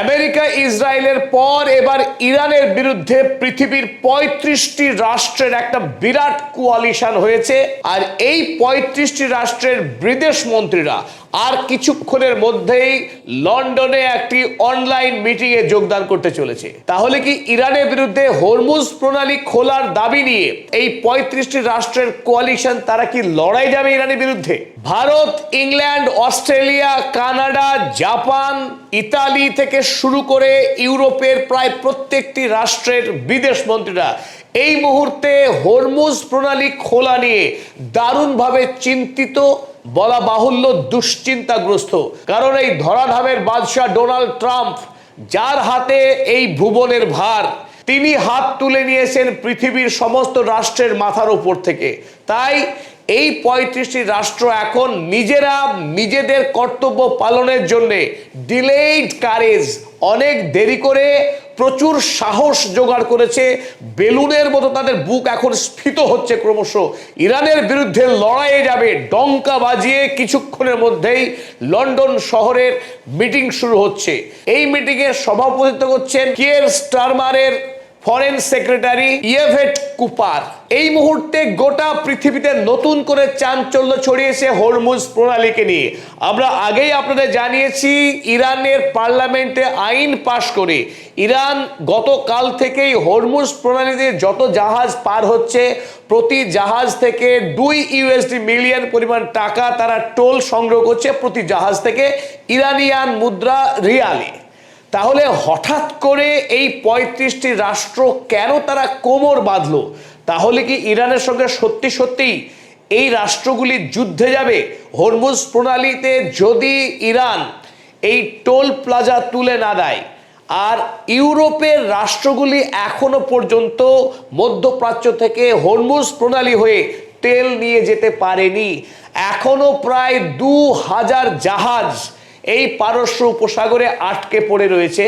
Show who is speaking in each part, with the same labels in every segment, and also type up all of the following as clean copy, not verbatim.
Speaker 1: America ইসরায়েলের পর এবার ইরানের বিরুদ্ধে পৃথিবীর ৩৫টি রাষ্ট্রের একটা বিরাট কোয়ালিশন হয়েছে। আর এই ৩৫টি রাষ্ট্রের বিদেশ মন্ত্রীরা আর কিছুক্ষণের মধ্যেই লন্ডনে একটি অনলাইন মিটিংয়ে যোগদান করতে চলেছে। তাহলে কি ইরানের বিরুদ্ধে হরমুজ প্রণালী খোলার দাবি নিয়ে এই ৩৫টি রাষ্ট্রের কোয়ালিশন তারা কি লড়াই যাবে ইরানের বিরুদ্ধে? Bharat, England, Australia, Canada, Japan, Italy থেকে শুরু করে ইউরোপের প্রায় প্রত্যেকটি রাষ্ট্রের বিদেশ মন্ত্রীরা এই মুহূর্তে হরমুজ প্রণালী খোলা নিয়ে দারুণভাবে চিন্তিত, বলা বাহুল্য দুশ্চিন্তাগ্রস্ত। কারণ এই ধরাধামের বাদশাহ ডোনাল্ড ট্রাম্প, যার হাতে এই ভুবনের ভার, তিনি হাত তুলে নিয়েছেন পৃথিবীর সমস্ত রাষ্ট্রের মাথার উপর থেকে। তাই এই ৩৫টি রাষ্ট্র এখন নিজেরা নিজেদের কর্তব্য পালনের জন্য ডিলেইড কারেজ, অনেক দেরি করে প্রচুর সাহস জোগাড় করেছে। বেলুনের মতো তাদের বুক এখন স্ফীত হচ্ছে ক্রমশ। ইরানের বিরুদ্ধে লড়াইয়ে যাবে, ডঙ্কা বাজিয়ে কিছুক্ষণের মধ্যেই লন্ডন শহরের মিটিং শুরু হচ্ছে। এই মিটিংয়ে সভাপতিত্ব করছেন কিয়ের স্টারমারের ফরেন সেক্রেটারি ইয়েভেট কুপার। এই মুহূর্তে গোটা পৃথিবীতে নতুন করে চাঞ্চল্য ছড়িয়েছে হরমুজ প্রণালীকে নিয়ে। আমরা আগেই আপনাদের জানিয়েছি, ইরানের পার্লামেন্টে আইন পাশ করে ইরান গতকাল থেকেই হরমুজ প্রণালীতে যত জাহাজ পার হচ্ছে প্রতি জাহাজ থেকে $2 মিলিয়ন পরিমাণ টাকা তারা টোল সংগ্রহ করছে, প্রতি জাহাজ থেকে ইরানিয়ান মুদ্রা রিয়ালে। তাহলে হঠাৎ করে এই ৩৫টি রাষ্ট্র কেন তারা কোমর বাঁধলো? তাহলে কি ইরানের সঙ্গে সত্যি সত্যি এই রাষ্ট্রগুলি যুদ্ধে যাবে? হরমুজ প্রণালীতে যদি ইরান এই টোল প্লাজা তুলে না দেয়, আর ইউরোপের রাষ্ট্রগুলি এখনো পর্যন্ত মধ্যপ্রাচ্য থেকে হরমুজ প্রণালী হয়ে তেল নিয়ে যেতে পারেনি, এখনো প্রায় ২,০০০ জাহাজ এই পারস্য উপসাগরে আটকে পড়ে রয়েছে।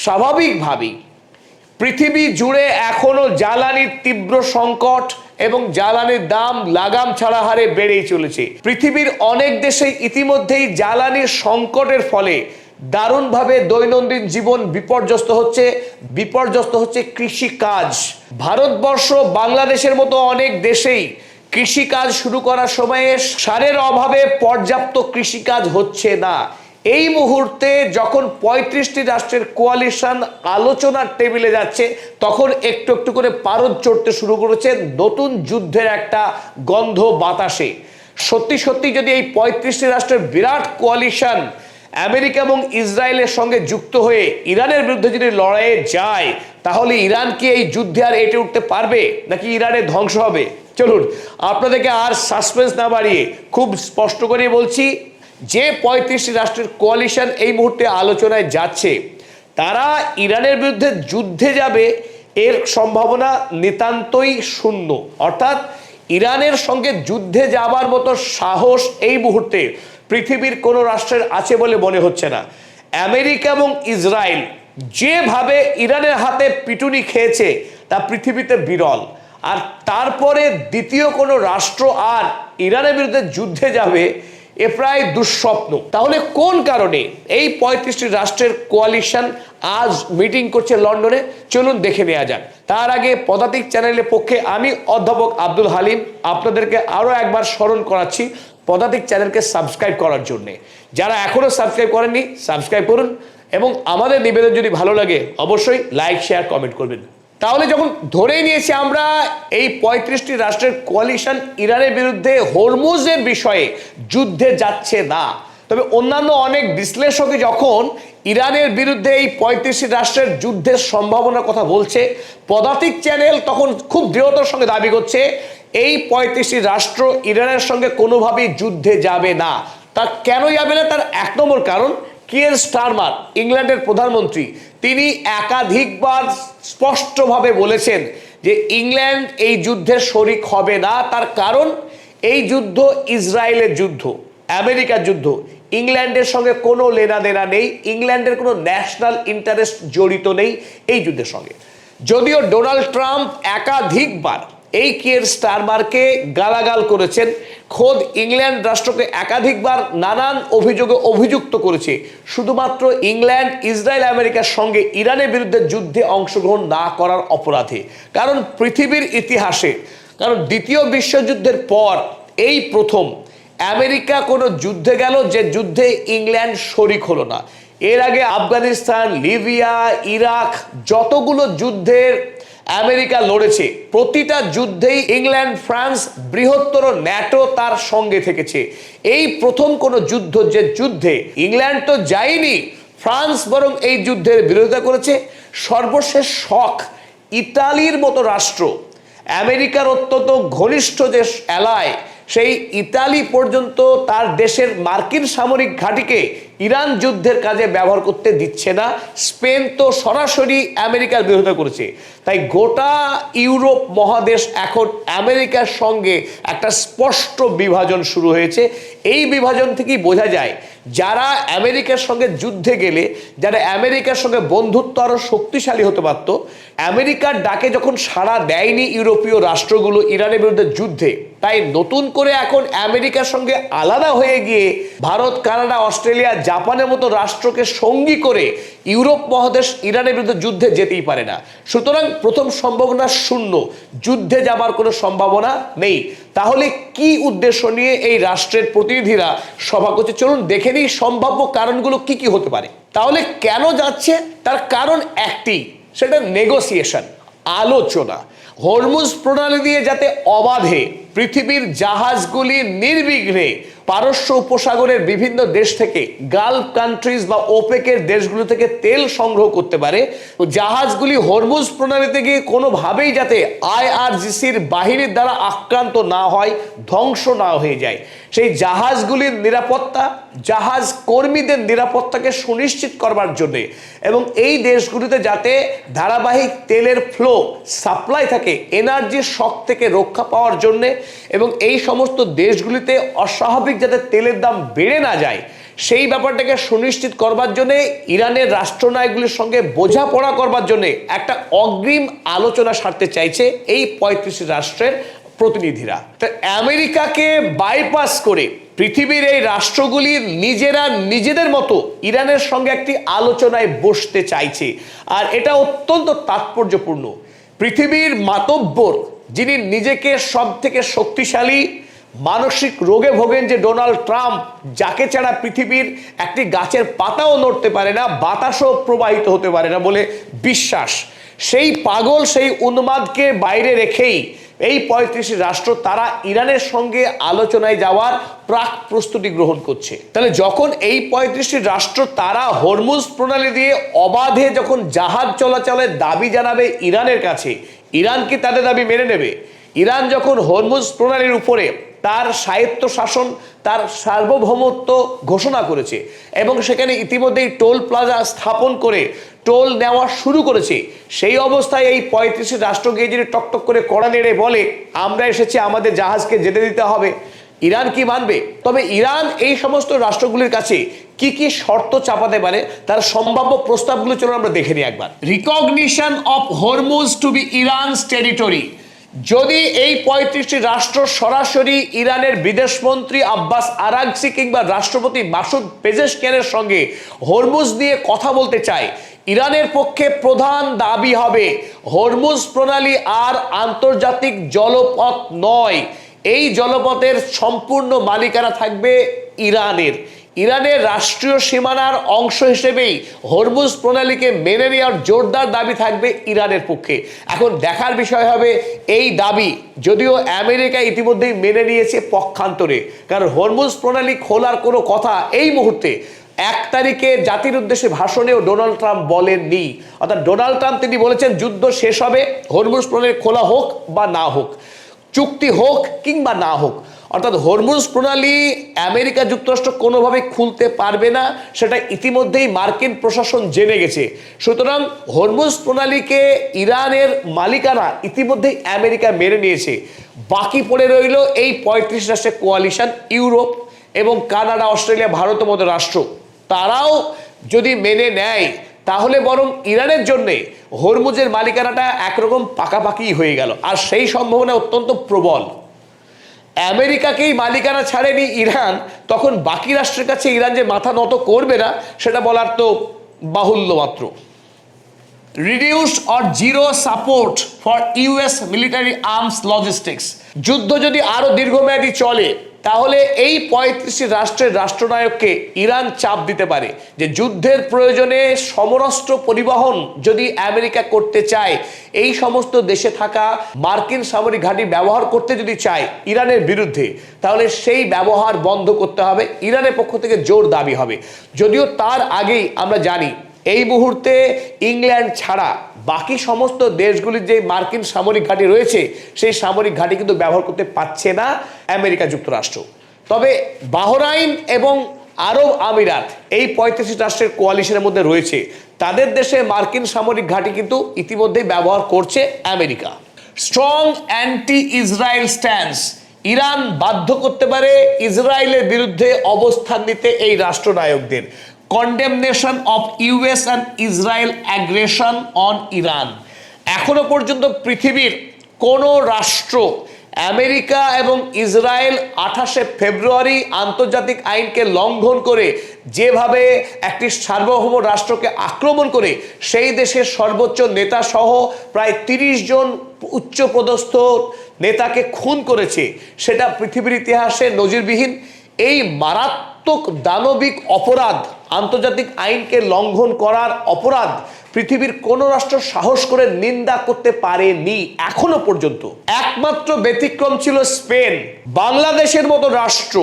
Speaker 1: স্বাভাবিকভাবেই পৃথিবী জুড়ে এখনো জ্বালানির তীব্র সংকট এবং জ্বালানির দাম লাগাম ছাড়া হারে বেড়েই চলেছে। পৃথিবীর অনেক দেশে ইতিমধ্যেই জ্বালানির সংকটের ফলে দারুণভাবে দৈনন্দিন জীবন বিপর্যস্ত হচ্ছে কৃষিকাজ। ভারতবর্ষ, বাংলাদেশের মতো অনেক দেশেই কৃষিকাজ শুরু করার সময়ে সারের অভাবে পর্যাপ্ত কৃষিকাজ হচ্ছে না। এই মুহূর্তে যখন ৩৫টি রাষ্ট্রের কোয়ালিশন আলোচনার টেবিলে যাচ্ছে, তখন একটু একটু করে পারদ চড়তে শুরু করেছে নতুন যুদ্ধের একটা গন্ধ বাতাসে। সত্যি সত্যি যদি এই ৩৫টি রাষ্ট্রের বিরাট কোয়ালিশন আমেরিকা এবং ইসরায়েলের সঙ্গে যুক্ত হয়ে ইরানের বিরুদ্ধে যদি লড়াইয়ে যায়, তাহলে ইরান কি এই যুদ্ধে আর এঁটে উঠতে পারবে, নাকি ইরানের ধ্বংস হবে? চলুন আপনাদেরকে আর সাসপেন্স না বাড়িয়ে খুব স্পষ্ট করে বলছি, যে ৩৫টি রাষ্ট্রের কোয়ালিশন এই মুহূর্তে আলোচনায় যাচ্ছে, তারা ইরানের বিরুদ্ধে যুদ্ধে যাবে এর সম্ভাবনা নিতান্তই শূন্য। অর্থাৎ ইরানের সঙ্গে যুদ্ধে যাবার মতো সাহস এই মুহূর্তে পৃথিবীর কোনো রাষ্ট্রের আছে বলে মনে হচ্ছে না। আমেরিকা এবং ইসরায়েল যেভাবে ইরানের হাতে পিটুনি খেয়েছে তা পৃথিবীতে বিরল। আর তারপরে দ্বিতীয় কোনো রাষ্ট্র আর ইরানের বিরুদ্ধে যুদ্ধে যাবে, এ প্রায় দুঃস্বপ্ন। তাহলে কোন কারণে এই ৩৫টি রাষ্ট্রের কোয়ালিশন আজ মিটিং করছে লন্ডনে? চলুন দেখে নেওয়া যাক। তার আগে পদাতিক চ্যানেলের পক্ষে আমি অধ্যাপক আব্দুল হালিম আপনাদেরকে আরও একবার স্মরণ করাচ্ছি পদাতিক চ্যানেলকে সাবস্ক্রাইব করার জন্যে। যারা এখনও সাবস্ক্রাইব করেননি, সাবস্ক্রাইব করুন এবং আমাদের নিবেদন যদি ভালো লাগে অবশ্যই লাইক, শেয়ার, কমেন্ট করবেন। তাহলে যখন ধরেই নিয়েছি আমরা এই ৩৫টি রাষ্ট্রের কোয়ালিশন ইরানের বিরুদ্ধে হরমুজের বিষয়ে যুদ্ধে যাচ্ছে না, তবে অন্যান্য অনেক বিশ্লেষকই যখন ইরানের বিরুদ্ধে এই ৩৫টি রাষ্ট্রের যুদ্ধের সম্ভাবনার কথা বলছে, পদাতিক চ্যানেল তখন খুব দৃঢ়তার সঙ্গে দাবি করছে এই ৩৫টি রাষ্ট্র ইরানের সঙ্গে কোনোভাবেই যুদ্ধে যাবে না। তা কেন যাবে না? তার এক নম্বর কারণ, কিয়ের স্টারমার, ইংল্যান্ডের প্রধানমন্ত্রী, তিনি একাধিকবার স্পষ্টভাবে বলেছেন যে ইংল্যান্ড এই যুদ্ধের শরিক হবে না। তার কারণ, এই যুদ্ধ ইসরায়েলের যুদ্ধ, আমেরিকার যুদ্ধ, ইংল্যান্ডের সঙ্গে কোনো লেনাদেনা নেই, ইংল্যান্ডের কোনো ন্যাশনাল ইন্টারেস্ট জড়িত নেই এই যুদ্ধের সঙ্গে। যদিও ডোনাল্ড ট্রাম্প একাধিকবার এই কিয়ের স্টারমারকে গালাগাল করেছেন, খোদ ইংল্যান্ড রাষ্ট্রকে একাধিকবার নানান অভিযোগে অভিযুক্ত করেছে শুধুমাত্র ইংল্যান্ড ইসরায়েল আমেরিকার সঙ্গে ইরানের বিরুদ্ধে যুদ্ধে অংশগ্রহণ না করার অপরাধে। কারণ পৃথিবীর ইতিহাসে, কারণ দ্বিতীয় বিশ্বযুদ্ধের পর এই প্রথম আমেরিকা কোনো যুদ্ধে গেল যে যুদ্ধে ইংল্যান্ড শরিক হলো না। এর আগে আফগানিস্তান, লিবিয়া, ইরাক, যতগুলো যুদ্ধের আমেরিকা লড়েছে প্রতিটা যুদ্ধেই ইংল্যান্ড, ফ্রান্স, বৃহত্তর ন্যাটো তার সঙ্গে থেকেছে। এই প্রথম কোনো যুদ্ধ যে যুদ্ধে ইংল্যান্ড তো যায়নি, ফ্রান্স বরং এই যুদ্ধের বিরোধিতা করেছে। সর্বশেষ শখ ইতালির মতো রাষ্ট্র, আমেরিকার অত্যন্ত ঘনিষ্ঠ যে অ্যালায়, সেই ইতালি পর্যন্ত তার দেশের মার্কিন সামরিক ঘাঁটিকে ইরান যুদ্ধের কাজে ব্যবহার করতে দিচ্ছে না। স্পেন তো সরাসরি আমেরিকার বিরোধিতা করেছে। তাই গোটা ইউরোপ মহাদেশ এখন আমেরিকার সঙ্গে একটা স্পষ্ট বিভাজন শুরু হয়েছে। এই বিভাজন থেকেই বোঝা যায় যারা আমেরিকার সঙ্গে যুদ্ধে গেলে, যারা আমেরিকার সঙ্গে বন্ধুত্ব আরো শক্তিশালী হতে পারত, আমেরিকার ডাকে যখন সাড়া দেয়নি ইউরোপীয় রাষ্ট্রগুলো ইরানের বিরুদ্ধে যুদ্ধে, তাই নতুন করে এখন আমেরিকার সঙ্গে আলাদা হয়ে গিয়ে ভারত, কানাডা, অস্ট্রেলিয়া, জাপানের মতো রাষ্ট্রকে সঙ্গী করে ইউরোপ মহাদেশ ইরানের বিরুদ্ধে যুদ্ধে যেতেই পারে না। সুতরাং প্রথম সম্ভাবনা শূন্য, যুদ্ধে যাবার কোনো সম্ভাবনা নেই। তাহলে কি উদ্দেশ্য নিয়ে এই রাষ্ট্রের প্রতিনিধিরা সভা করছে? চলুন দেখে নিই সম্ভাব্য কারণগুলো কি কি হতে পারে। তাহলে কেন যাচ্ছে? তার কারণ একটি, সেটা নেগোসিয়েশন, আলোচনা। হরমুজ প্রণালী দিয়ে যাতে অবাধে পৃথিবীর জাহাজগুলি নির্বিঘ্নে পারস্য উপসাগরের বিভিন্ন দেশ থেকে, গালফ কান্ট্রিজ বা ওপেকের দেশগুলো থেকে তেল সংগ্রহ করতে পারে, জাহাজগুলি হরমুজ প্রণালীতে গিয়ে কোনোভাবেই যাতে আইআরজিসির বাহিনীর দ্বারা আক্রান্ত না হয়, ধ্বংস না হয়ে যায়, সেই জাহাজগুলির নিরাপত্তা, জাহাজ কর্মীদের নিরাপত্তাকে সুনিশ্চিত করবার জন্যে এবং এই দেশগুলিতে যাতে ধারাবাহিক তেলের ফ্লো, সাপ্লাই থাকে, এনার্জির শক থেকে রক্ষা পাওয়ার জন্যে, এবং এই সমস্ত দেশগুলিতে অস্বাভাবিক যাতে তেলের দাম বেড়ে না যায়, সেই ব্যাপারটাকে সুনিশ্চিত করবার জন্য ইরানের রাষ্ট্রনায়কগুলির সঙ্গে বোঝাপড়া করবার জন্য একটা অগ্রিম আলোচনা সারতে চাইছে এই ৩৫ রাষ্ট্রের প্রতিনিধিরা। তো আমেরিকাকে বাইপাস করে পৃথিবীর এই রাষ্ট্রগুলি নিজেরা নিজেদের মতো ইরানের সঙ্গে একটি আলোচনায় বসতে চাইছে। আর এটা অত্যন্ত তাৎপর্যপূর্ণ। পৃথিবীর মাতব্বর, যিনি নিজেকে সব থেকে শক্তিশালী, মানসিক রোগে ভোগেন যে ডোনাল্ড ট্রাম্প, যাকে ছাড়া পৃথিবীর একটি গাছের পাতাও নড়তে পারে না, বাতাসও প্রবাহিত হতে পারে না বলে বিশ্বাস, সেই পাগল, সেই উন্মাদকে বাইরে রেখেই এই ৩৫ রাষ্ট্র তারা ইরানের সঙ্গে আলোচনায় যাওয়ার প্রাক প্রস্তুতি গ্রহণ করছে। তাহলে যখন এই ৩৫ রাষ্ট্র তারা হরমুজ প্রণালী দিয়ে অবাধে যখন জাহাজ চলাচলের দাবি জানাবে ইরানের কাছে, ইরান কি তাদের দাবি মেনে নেবে? ইরান যখন হরমুজ প্রণালীর উপরে তার স্বায়ত্ত শাসন, তার সার্বভৌমত্ব ঘোষণা করেছে এবং সেখানে ইতিমধ্যেই টোল প্লাজা স্থাপন করে টোল নেওয়া শুরু করেছে, সেই অবস্থায় এই ৩৫ রাষ্ট্র গিয়ে যদি টকটক করে কড়া নেড়ে বলে আমরা এসেছি, আমাদের জাহাজকে যেতে দিতে হবে, ইরান কি মানবে? তবে ইরান এই সমস্ত রাষ্ট্রগুলির কাছে কি কি শর্ত চাপাতে পারে তার সম্ভাব্য প্রস্তাবগুলো চলুন আমরা দেখে নিই একবার। Recognition of Hormuz to be Iran's territory. যদি এই ৩৫টি রাষ্ট্র সরাসরি ইরানের বিদেশমন্ত্রী আব্বাস আরাগচি কিংবা রাষ্ট্রপতি মাসুদ পেজেশকিয়ানের সঙ্গে হরমুজ নিয়ে কথা বলতে চায়, ইরানের পক্ষে প্রধান দাবি হবে হরমুজ প্রণালী আর আন্তর্জাতিক জলপথ নয়, এই জলপথের সম্পূর্ণ মালিকানা থাকবে ইরানের। ইরানের রাষ্ট্রীয় সীমানার অংশ হিসেবেই হরমুজ প্রণালীকে মেনে নেওয়ার জোরদার দাবি থাকবে ইরানের পক্ষে। এখন দেখার বিষয় হবে এই দাবি, যদিও আমেরিকা ইতিমধ্যেই মেনে নিয়েছে পক্ষান্তরে, কারণ হরমুজ প্রণালী খোলার কোনো কথা এই মুহূর্তে ১ তারিখে জাতির উদ্দেশ্যে ভাষণেও ডোনাল্ড ট্রাম্প বলেননি। অর্থাৎ ডোনাল্ড ট্রাম্প তিনি বলেছেন যুদ্ধ শেষ হবে, হরমুজ প্রণালী খোলা হোক বা না হোক, চুক্তি হোক কিংবা না হোক, অর্থাৎ হরমুজ প্রণালী আমেরিকা যুক্তরাষ্ট্র কোনোভাবে খুলতে পারবে না, সেটা ইতিমধ্যেই মার্কিন প্রশাসন জেনে গেছে। সুতরাং হরমুজ প্রণালীকে ইরানের মালিকানা ইতিমধ্যেই আমেরিকা মেনে নিয়েছে। বাকি পড়ে রইল এই ৩৫ রাষ্ট্রের কোয়ালিশন, ইউরোপ এবং কানাডা, অস্ট্রেলিয়া, ভারতের মতো রাষ্ট্র। তারাও যদি মেনে নেয় তাহলে বরং ইরানের জন্যে হরমুজের মালিকানাটা একরকম পাকাপাকি হয়ে গেল, আর সেই সম্ভাবনা অত্যন্ত প্রবল। আমেরিকাকেই মালিকানা ছাড়েনি ইরান, তখন বাকি রাষ্ট্রের কাছে ইরান যে মাথা নত করবে না সেটা বলার তো বাহুল্য মাত্র। Reduce or zero support for US military arms logistics. যুদ্ধ যদি আরো দীর্ঘমেয়াদী চলে তাহলে এই 35টি রাষ্ট্রের রাষ্ট্রনায়ককে ইরান চাপ দিতে পারে যে যুদ্ধের প্রয়োজনে সমরাস্ত্র পরিবহন যদি আমেরিকা করতে চায়, এই সমস্ত দেশে থাকা মার্কিন সামরিক ঘাঁটি ব্যবহার করতে যদি চায় ইরানের বিরুদ্ধে, তাহলে সেই ব্যবহার বন্ধ করতে হবে, ইরানের পক্ষ থেকে জোর দাবি হবে। যদিও তার আগেই আমরা জানি এই মুহূর্তে ইংল্যান্ড ছাড়া বাকি সমস্ত দেশগুলির যে মার্কিন সামরিক ঘাঁটি রয়েছে সেই সামরিক ঘাঁটি কিন্তু ব্যবহার করতে পারছে না আমেরিকা যুক্তরাষ্ট্র। তবে বাহরাইন এবং আরব আমিরাত এই 35 রাষ্ট্রের কোয়ালিশনের মধ্যে রয়েছে, তাদের দেশে মার্কিন সামরিক ঘাঁটি কিন্তু ইতিমধ্যেই ব্যবহার করছে America. Strong anti Israel stance. Iran বাধ্য করতে পারে ইসরায়েলের বিরুদ্ধে অবস্থান নিতে এই রাষ্ট্রনায়কদের। Condemnation of US and Israel aggression on Iran. এখনো পর্যন্ত পৃথিবীর কোনো রাষ্ট্র আমেরিকা এবং ইসরায়েল 28শে ফেব্রুয়ারি আন্তর্জাতিক আইনকে লঙ্ঘন করে যেভাবে একটি সার্বভৌম রাষ্ট্রকে আক্রমণ করে সেই দেশের সর্বোচ্চ নেতা সহ প্রায় 30 জন উচ্চপদস্থ নেতাকে খুন করেছে, সেটা পৃথিবীর ইতিহাসে নজিরবিহীন। এই মারাত্মক দানবিক অপরাধ, আন্তর্জাতিক আইনকে লঙ্ঘন করার অপরাধ পৃথিবীর কোন রাষ্ট্র সাহস করে নিন্দা করতে পারেনি এখনো পর্যন্ত। একমাত্র ব্যতিক্রম ছিল স্পেন। বাংলাদেশের মতো রাষ্ট্র,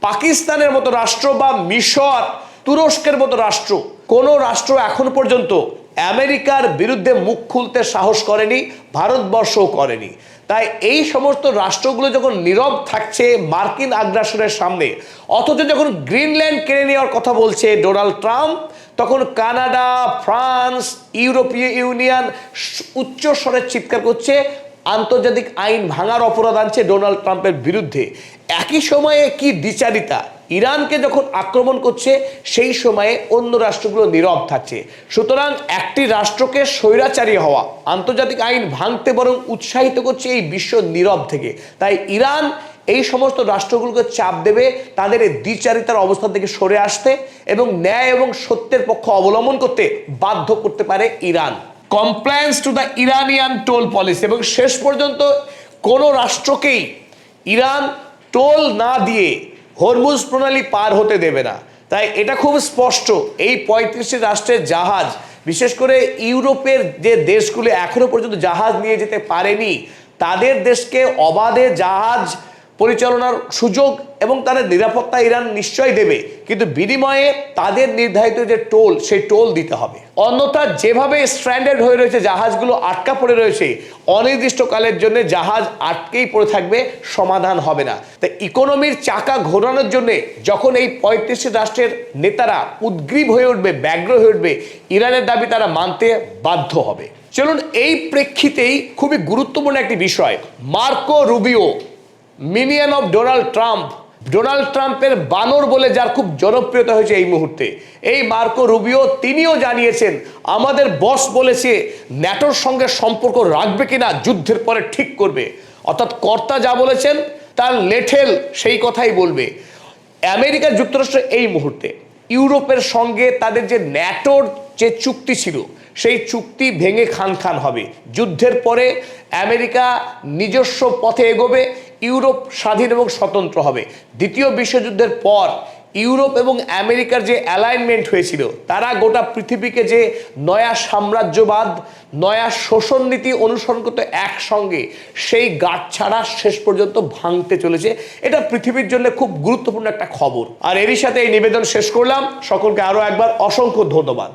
Speaker 1: পাকিস্তানের মতো রাষ্ট্র বা মিশর, তুরস্কের মতো রাষ্ট্র, কোন রাষ্ট্র এখন পর্যন্ত আমেরিকার বিরুদ্ধে মুখ খুলতে সাহস করেনি, ভারতবর্ষও করেনি। তাই এই সমস্ত রাষ্ট্রগুলো যখন নীরব থাকছে মার্কিন আগ্রাসনের সামনে, অথচ যখন গ্রিনল্যান্ড কেড়ে নেওয়ার কথা বলছে ডোনাল্ড ট্রাম্প, তখন কানাডা, ফ্রান্স, ইউরোপীয় ইউনিয়ন উচ্চ স্বরে চিৎকার করছে, আন্তর্জাতিক আইন ভাঙার অপরাধ আনছে ডোনাল্ড ট্রাম্পের বিরুদ্ধে। একই সময়ে কি দ্বিচারিতা, ইরানকে যখন আক্রমণ করছে সেই সময়ে অন্য রাষ্ট্রগুলো নীরব থাকছে। সুতরাং একটি রাষ্ট্রকে স্বৈরাচারী হওয়া, আন্তর্জাতিক আইন ভাঙতে বরং উৎসাহিত করছে এই বিশ্ব নীরব থেকে। তাই ইরান এই সমস্ত রাষ্ট্রগুলোকে চাপ দেবে তাদের এই দ্বিচারিতার অবস্থান থেকে সরে আসতে এবং ন্যায় এবং সত্যের পক্ষ অবলম্বন করতে বাধ্য করতে পারে Iran. Compliance to the Iranian toll policy. এবং শেষ পর্যন্ত কোনো রাষ্ট্রকেই ইরান টোল না দিয়ে হরমুজ প্রণালী পার হতে দেবে না। তাই এটা খুব স্পষ্ট, এই 35টি রাষ্ট্রের জাহাজ, বিশেষ করে ইউরোপের যে দেশগুলো এখনো পর্যন্ত জাহাজ নিয়ে যেতে পারেনি, তাদের দেশকে অবাধে জাহাজ পরিচালনার সুযোগ এবং তাদের নিরাপত্তা ইরান নিশ্চয়ই দেবে, কিন্তু বিনিময়ে তাদের নির্ধারিত যে টোল, সেই টোল দিতে হবে। অন্যথা যেভাবে স্ট্র্যান্ডেড হয়ে রয়েছে, জাহাজগুলো আটকা পড়ে রয়েছে, অনির্দিষ্টকালের জন্য জাহাজ আটকেই পড়ে থাকবে, সমাধান হবে না। তাই ইকোনমির চাকা ঘোরানোর জন্য যখন এই 35টি রাষ্ট্রের নেতারা উদ্গ্রীব হয়ে উঠবে, ব্যগ্র হয়ে উঠবে, ইরানের দাবি তারা মানতে বাধ্য হবে। চলুন এই প্রেক্ষিতেই খুবই গুরুত্বপূর্ণ একটি বিষয়, Marco Rubio, minion of Donald Trump, Donald ট্রাম্পের বানর বলে যার খুব জনপ্রিয়তা হয়েছে এই মুহূর্তে, এই মার্কো রুবিও তিনিও জানিয়েছেন আমাদের বস বলেছে ন্যাটোর সঙ্গে সম্পর্ক রাখবে কিনা যুদ্ধের পরে ঠিক করবে। অর্থাৎ কর্তা যা বলেছেন তার লেঠেল সেই কথাই বলবে। আমেরিকা যুক্তরাষ্ট্র এই মুহূর্তে ইউরোপের সঙ্গে তাদের যে ন্যাটোর যে চুক্তি ছিল সেই চুক্তি ভেঙে খান খান হবে। যুদ্ধের পরে আমেরিকা নিজস্ব পথে এগোবে, ইউরোপ স্বাধীন এবং স্বতন্ত্র হবে। দ্বিতীয় বিশ্বযুদ্ধের পর ইউরোপ এবং আমেরিকার যে অ্যালাইনমেন্ট হয়েছিল, তারা গোটা পৃথিবীকে যে নয়া সাম্রাজ্যবাদ, নয়া শোষণ নীতি অনুসরণ করতে একসঙ্গে, সেই গাঁটছাড়া শেষ পর্যন্ত ভাঙতে চলেছে। এটা পৃথিবীর জন্য খুব গুরুত্বপূর্ণ একটা খবর। আর এরই সাথে এই নিবেদন শেষ করলাম। সকলকে আরো একবার অসংখ্য ধন্যবাদ।